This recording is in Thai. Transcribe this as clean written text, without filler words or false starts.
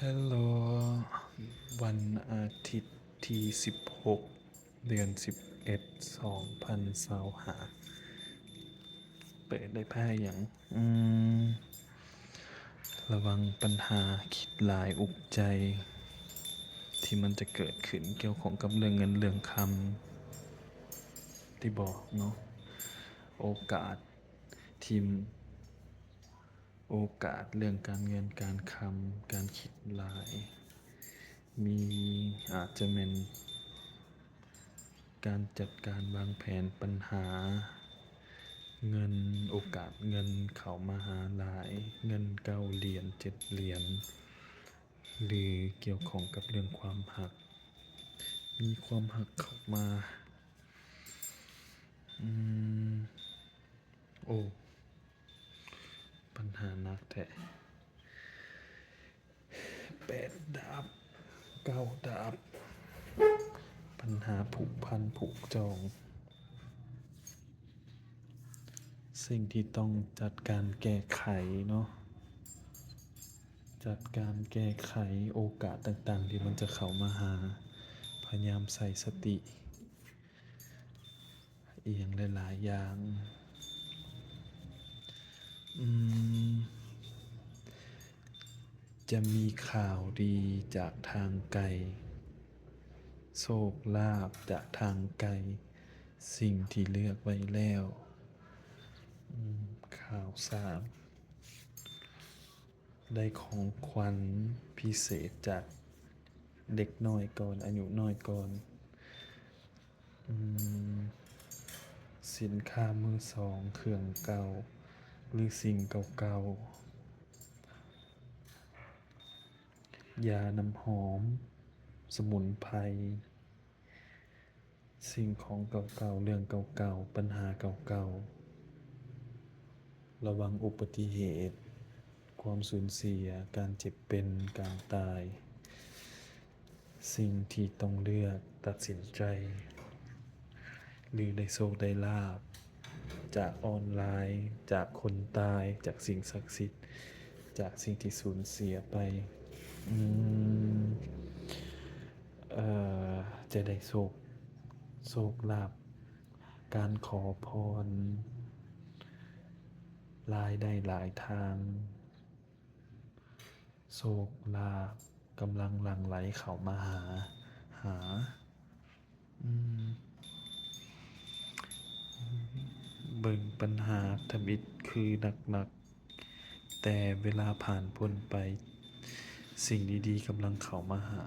ฮัลโหลวันอาทิตย์ที่16เดือน112025เปิดได้ไพ่อย่างอืมระวังปัญหาคิดหลายอุกใจ ที่มันจะเกิดขึ้นเกี่ยวของกับเรื่องเงินเรื่องคำที่บอกเนาะโอกาสทีมโอกาสเรื่องการเงินการคำการคิดหลาย มีอาจจะเป็นการจัดการวางแผนปัญหาเงินโอกาสเงินเข้ามาหาหลายเงิน9 เหรียญ7 เหรียญหรือเกี่ยวข้องกับเรื่องความหักมีความหักเข้ามาอืมโอ้ปัญหาหนักแท้8 ดาบ9 ดาบปัญหาผูกพันผูกจองสิ่งที่ต้องจัดการแก้ไขเนาะจัดการแก้ไขโอกาสต่างๆที่มันจะเข้ามาหาพยายามใส่สติเอียงหลายๆอย่างอืมจะมีข่าวดีจากทางไกลโชคลาภจากทางไกลสิ่งที่เลือกไว้แล้วข่าวสารได้ของขวัญพิเศษจากเด็กน้อยก่อนอายุน้อยก่อนสินค้ามือสองเครื่องเก่าหรือสิ่งเก่าๆยาน้ำหอมสมุนไพรสิ่งของเก่าๆเรื่องเก่าๆปัญหาเก่าๆระวังอุบัติเหตุความสูญเสียการเจ็บเป็นการตายสิ่งที่ต้องเลือกตัดสินใจหรือได้โชคได้ลาภจากออนไลน์จากคนตายจากสิ่งศักดิ์สิทธิ์จากสิ่งที่สูญเสียไปอืมเอ่อจะได้โชคลาภการขอพรรายได้หลายทางโชคลาภกำลังหลั่งไหลเข้ามาหาอืมเบิ่งปัญหาทำอิฐคือหนักๆแต่เวลาผ่านพ้นไปสิ่งดีๆกำลังเข้ามาหา